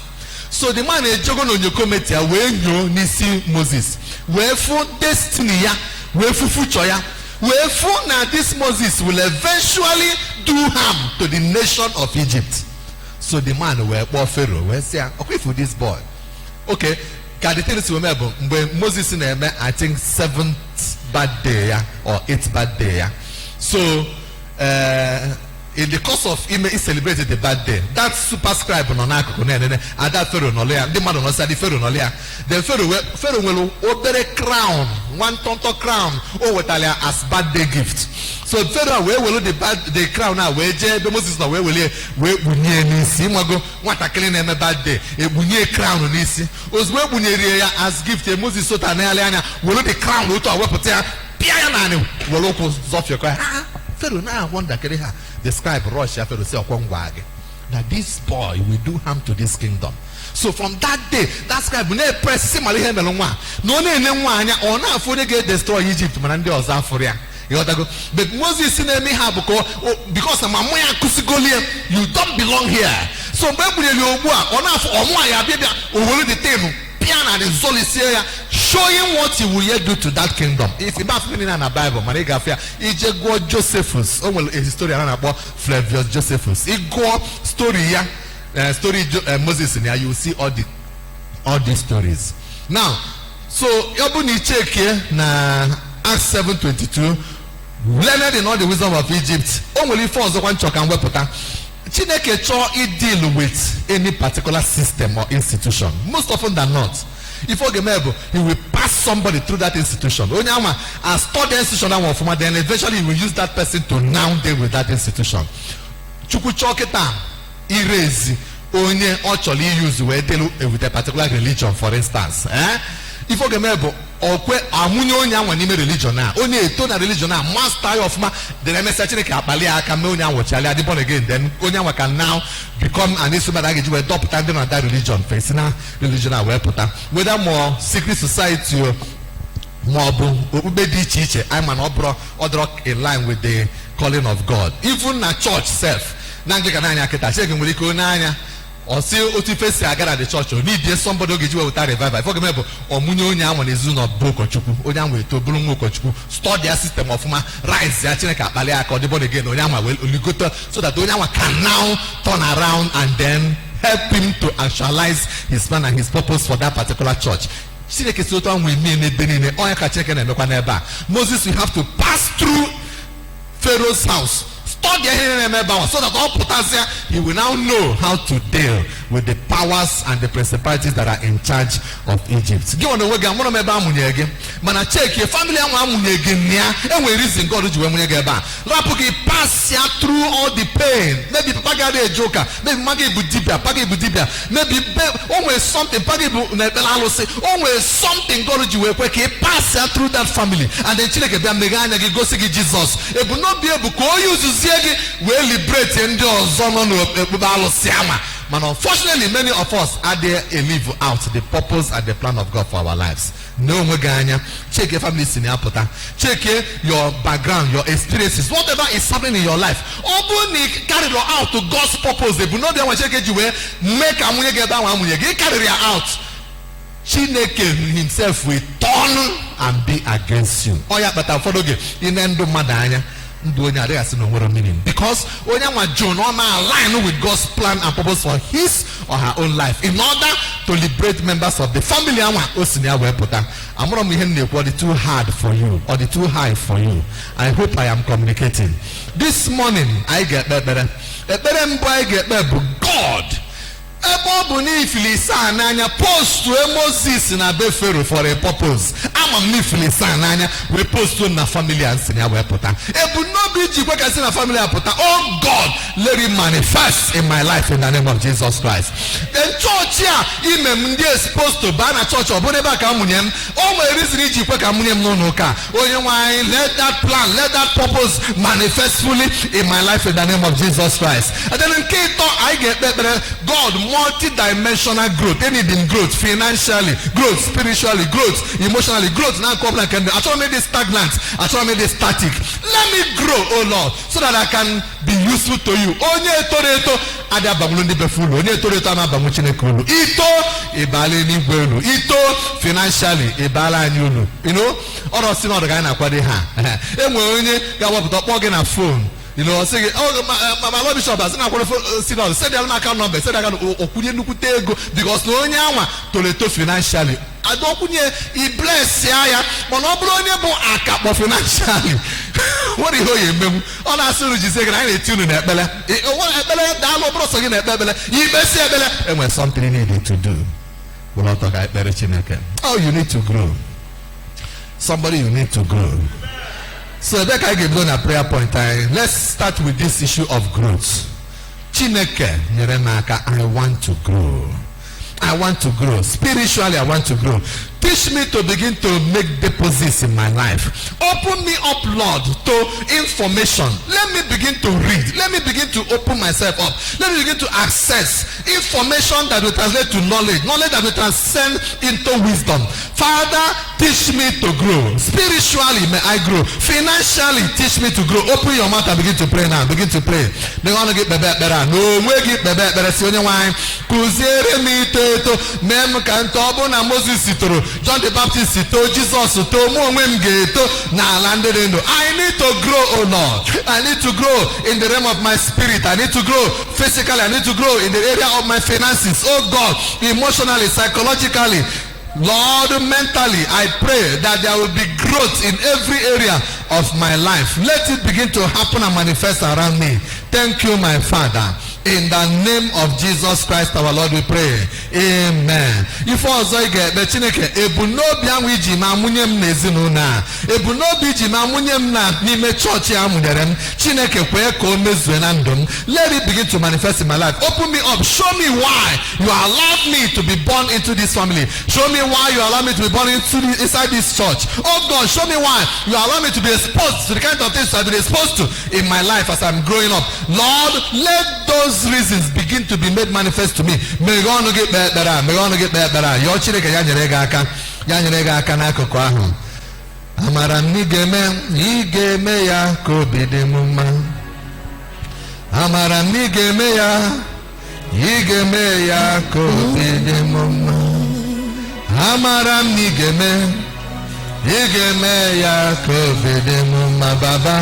So the man is jogging on your committee when you nisi Moses. wee fu destiny ya, wee fu future ya, wee fu na this Moses will eventually do harm to the nation of Egypt. So the man wee kpọọ Pharaoh wee sị ya, okay, for this boy, okay, ka the thing si wee mee bụ mgbe Moses na-eme I think 7th birthday ya or 8th birthday ya. So in the course of he celebrated the birthday, that superscribe nọ n'akụkụ na-enene ada Pharaoh nọ ya, ndị mmadụ nọ sị adị Pharaoh nọ ya. Then Pharaoh nwere obere crown, one tonto crown o wetara ya as birthday gift. So Pharaoh wee welu the crown a wee jee ebe Moses nọ wee welie wee kpunye n'isi. Ịmago nwatakịrị na-eme birthday ekpunye crown n'isi. Ozugbo ekpunyere ya as gift, Moses sota na-ele anya welu the crown otu a wepụta ya pịa ya naanị welu ụkwụ zọfie ya. Pharaoh na wonder kere ha. The scribe rush ya Pharaoh say okwongwage that this boy will do harm to this kingdom. So from that day, that scribe na press si mali he melu nwa no na ene nwa anya ọ na afọ ga destroy Egypt mana ndị ọzọ afọ ya. But Moses na eme ha because mama ya kusigolie, you don't belong here. So mgbe ebunyere ogbu a ọ na afọ ọmụ ya bịa o were the thing piano and zolisie, showing what he will yet do to that kingdom. If you have meaning in the Bible, man, ije go Josephus. Oh well, a historian about Flavius Josephus. He go story here, story Moses in here. You will see all these stories. Now, so Yobuni check here na Acts 7:22. Learned in all the wisdom of Egypt. Only for the one chok and weputa. Chineke chọ deal with any particular system or institution. Most often than not, if he will pass somebody through that institution. Only as taught the institution then eventually he will use that person to now deal with that institution. Chukwu choketa erase onye actually use with a particular religion, for instance. If okwe amunye onye anwa n'ime religion na onye eto na religion na master of ma the message Chineke akpali aka me onye anwa chali adi born again, then onye anwa can now become an instrument that we adopt and on that religion face na religion a we puta whether more secret society more okpukpe dị iche iche I'm an other in line with the calling of God. Even na church self na Anglican anya kita cheke nwere ike onye anya or see otu face agara the church or need somebody oge jiwe without revival. If oge omunye onye anwa nezu no broke chukwu onye anwa eto buru nwa chukwu study their system of ma rise ya Chineke akpali aka ọ dị born again onye anwa will so that onye anwa can now turn around and then help him to actualize his plan and his purpose for that particular church. Chineke si otu anwa eme n'ebe niile onye ka Chineke na-emekwa n'ebe a. Moses will have to pass through Pharaoh's house, study so that all potassium he will now know how to deal with the powers and the principalities that are in charge of Egypt. Give on the way, I'm going to again. Mana check your family and we reason God to Rapuki pass through all the pain. Maybe Papa got a joker, maybe Maggie Budibia, maybe always something, always something God to pass through that family. And then Chileke go see Jesus. It will not be able to use we liberate and but unfortunately, many of us are there and live out the purpose and the plan of God for our lives. No Maganya, check your family senior pota, check your background, your experiences, whatever is happening in your life. Open carry it out to God's purpose. They will not check it you make a carry it out. Chineke himself will turn and be against you. Oh yeah, but I follow you. In endo madanya. Because John align with God's plan and purpose for his or her own life in order to liberate members of the family. I'm going to too hard for you or the too high for you. I hope I am communicating. This morning I get better. God. Post to Moses in a Pharaoh for a purpose. I'm a we post to na family and senior weapota. Oh God, let it manifest in my life in the name of Jesus Christ. The church here, is supposed to ban a church or whatever communion. Oh my reason let that plan, let that purpose manifest fully in my life in the name of Jesus Christ. And then in case I get better, God multi-dimensional growth, anything growth, financially, growth, spiritually, growth, emotionally, growth. Now come like I try to make this stagnant, I try to make this static. Let me grow, oh Lord, so that I can be useful to you. ada bangulu ndi befulu onye toro to ama bangu Chineke ulu ito ibale ni gwelu ito financially ibala anyi ulu you know oro si no ga na kwade ha enwe onye ga wapụta kpọ gị na phone you know say oh my Lord Bishop as na kwado phone send the account number send the okunye nnukwute ego because no onye anwa toro to financially adokunye I bless ya mana oburu onye bụ akakpọ financially what do you mean on asuru ji say na tune na ekpele ekpele da lo bro so gị na ekpele ibesi ekpele enwe something you need to do will not talk ekpere Chineke oh you need to grow somebody you need to grow so that I give you a prayer point let's start with this issue of growth Chineke nyere m aka I want to grow I want to grow. Spiritually, I want to grow. Teach me to begin to make deposits in my life. Open me up, Lord, to information. Let me begin to read. Let me begin to open myself up. Let me begin to access information that will translate to knowledge. Knowledge that will transcend into wisdom. Father, teach me to grow. Spiritually, may I grow. Financially, teach me to grow. Open your mouth and begin to pray now. Begin to pray. May want to get better. No, we get better. See on your wine. Kuzere mi to mem kanto na Moses sitoro John the Baptist sito Jesus to mo onwem geto na lande no I need to grow oh Lord I need to grow in the realm of my spirit I need to grow physically I need to grow in the area of my finances oh God emotionally psychologically Lord mentally I pray that there will be growth in every area of my life let it begin to happen and manifest around me thank you my Father in the name of Jesus Christ our Lord we pray amen if also get the Chineke ebunobi anwu iji ma munye m n'ezinu na ebunobi iji ma munye m na n'ime church ya munyere m Chineke kwe ka o mezue na ndụ m let it begin to manifest in my life open me up show me why you allowed me to be born into this family show me why you allow me to be born inside this church oh God show me why you allow me to be exposed to the kind of things I've been exposed to in my life as I'm growing up Lord let those reasons begin to be made manifest to me may God no get better may God no get better your Chineke ya nyere ga aka n'akụkụ ahụ amara m n'igeme ya ka obi dị m mma amara m n'igeme ya ka obi dị m mma amara m n'igeme ya ka obi dị m mma baba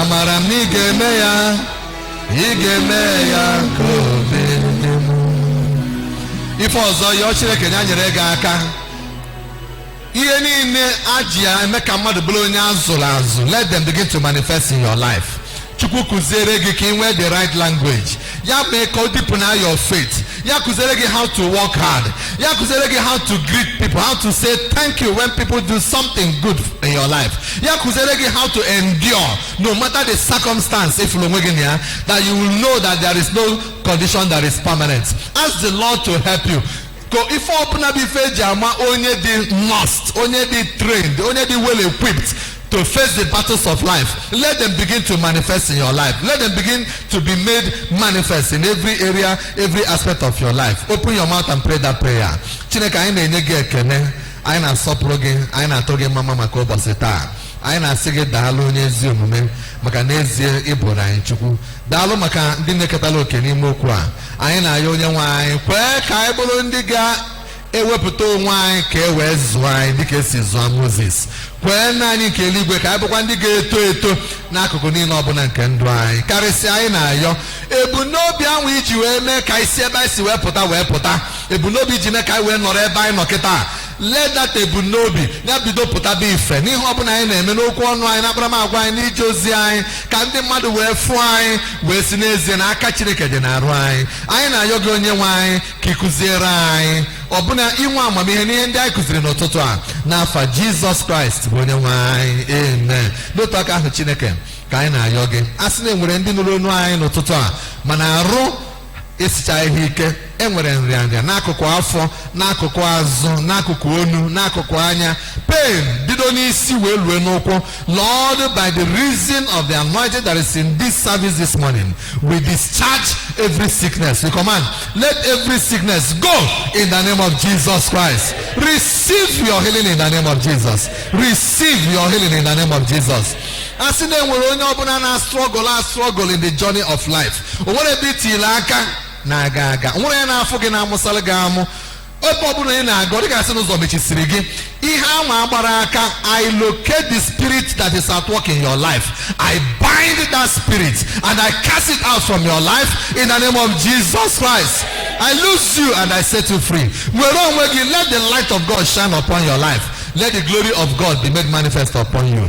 amara m n'igeme ya ka obi dị m ife ọzọ ya Chineke ya nyere gị aka ihe niile aji ya eme ka mmadụ bụrụ onye azụrụ azụ let them begin to manifest in your life Chukwu kụziere gị ka ị nwee the right language ya mee ka o deepen your faith ya kụziere gị how to work hard ya kụziere gị how to greet people how to say thank you when people do something good in your life ya kụziere gị how to endure no matter the circumstance if you that you will know that there is no condition that is permanent ask the Lord to help you go if open up ife eji ama onye dị nursed onye dị trained onye dị well equipped to face the battles of life let them begin to manifest in your life let them begin to be made manifest in every area every aspect of your life open your mouth and pray that prayer Chineke anyị na-enye gị ekene anyị na-asọpụrụ gị anyị na-atụ gị mama maka ụbọchị taa anyị na-asị gị daalụ onye ezi omume maka n'ezie ịbụ na anyị Chukwu daalụ maka ndị na-eketala oke n'ime okwu a anyị na-ayọ onye nwe anyị kwee ka anyị bụrụ ndị ga-ewepụta onwe anyị ka e wee zụọ anyị dịka esi zụọ Moses kwee na anyị nke eluigwe ka anyị bụkwa ndị ga-eto eto n'akụkụ niile ọbụla nke ndụ anyị karịsịa anyị na-ayọ ebunobi ahụ iji wee mee ka isi ebe anyị si wee pụta ebunobi iji mee ka anyị wee nọrọ ebe anyị nọ kịta let that ebunobi ya bido pụtaba ife n'ihe ọbụla anyị na-eme n'okwu ọnụ anyị na akparamagwa anyị n'ije ozi anyị ka ndị mmadụ wee fụ anyị wee si n'ezie na aka Chineke dị n'arụ anyị anyị na-ayọ gị onye nwe anyị ka ị kụziere anyị ọbụna inwe amamihe n'ihe ndị anyị kụziri n'ụtụtụ a n'afa Jizọs Kraịst bụ onye nwe anyị amen n'otu aka ahụ Chineke ka anyị na-ayọ gị a sị na enwere ndị nụrụ onu anyị n'ụtụtụ a mana arụ esicha ihe ike enwere nrịanrịa n'akụkụ afọ n'akụkụ azụ n'akụkụ onu n'akụkụ anya pain bido n'isi wee lue n'ụkwụ Lord by the reason of the anointing that is in this service this morning we discharge every sickness we command let every sickness go in the name of Jesus Christ receive your healing in the name of Jesus receive your healing in the name of Jesus I see them will only struggle in the journey of life. What a bit tilaka nagaga. What an African Amosalagamu. I locate the spirit that is at work in your life. I bind that spirit and I cast it out from your life in the name of Jesus Christ. I loose you and I set you free. Let the light of God shine upon your life. Let the glory of God be made manifest upon you.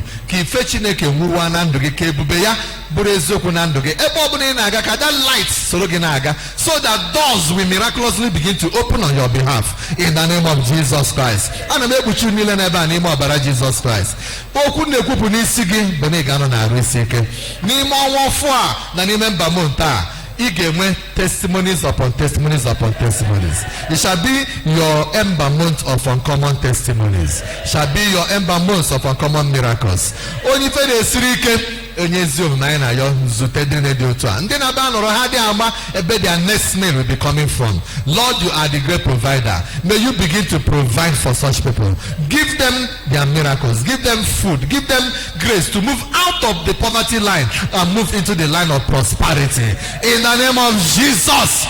That light so that doors will miraculously begin to open on your behalf in the name of Jesus Christ. And I'm able to million ever name of Jesus Christ. Testimonies upon testimonies upon testimonies. It shall be your ember month of uncommon testimonies. Shall be your ember months of uncommon miracles. Only for the their next meal will be coming from. Lord, you are the great provider. May you begin to provide for such people. Give them their miracles. Give them food. Give them grace to move out of the poverty line and move into the line of prosperity. In the name of Jesus.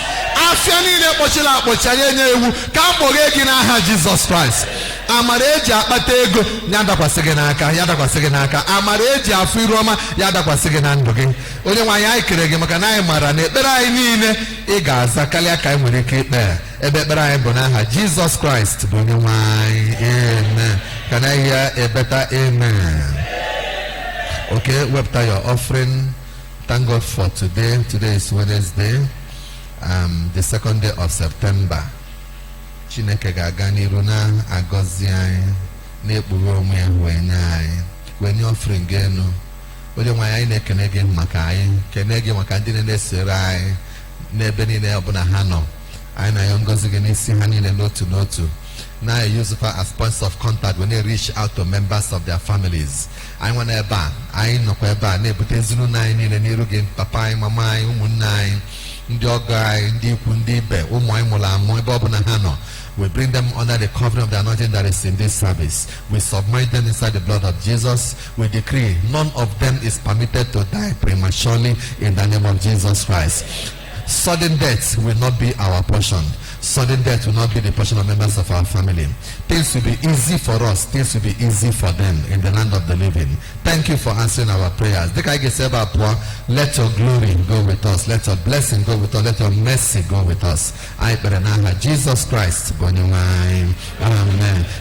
Jesus Christ. Amareji akpatego nyanda kwasegenaka yada kwasegenaka amareji afiroma yada kwasegenandoge onye nwanya anyị kere gị maka na anyị mara na ekpere anyị niile ị ga-aza kalịa ka anyị nwere ike ikpe ebe ekpere anyị bụ n'aha Jesus Christ bụ onye nwanyị. Amen. Can I hear a better amen? Okay, wepụta your offering. Thank God for today. Today is Wednesday, the 2nd day of September. Chineke ga-aga n'iru na agọzi anyị na-ekpuru onwe ya wee nye anyị wenye offering enu. Onye nwe anyị na-ekene gị maka anyị, kene gị maka ndị na-esere anyị n'ebe niile ọbụla ha nọ. Anyị na ya ngọzi gị n'isi ha niile n'otu n'otu. Now I use it as points of contact when they reach out to members of their families. I want to eba, I know eba, nebute zunu nine in the Nirugan, papa, mama, umunai, ndiogai, ndibe, umoimola, moibobuna hano. We bring them under the covenant of the anointing that is in this service. We submerge them inside the blood of Jesus. We decree none of them is permitted to die prematurely in the name of Jesus Christ. Sudden death will not be our portion. Sudden death will not be the portion of members of our family. Things will be easy for us. Things will be easy for them in the land of the living. Thank you for answering our prayers. Let your glory go with us. Let your blessing go with us. Let your mercy go with us. I pray now Jesus Christ. Amen.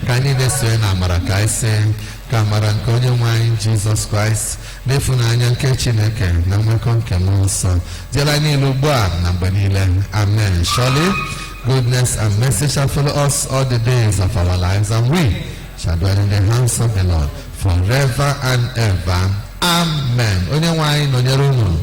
Can you say Namarakai say Kamaran Konyo Jesus Christ? Nefunanya nke Chineke na nwekọ nke mmụọ nsọ. Jela niile ugbu a na mgbe niile. Amen. Surely goodness and mercy shall follow us all the days of our lives, and we shall dwell in the house of the Lord forever and ever. Amen. Onye nwe anyị nọnyere unu.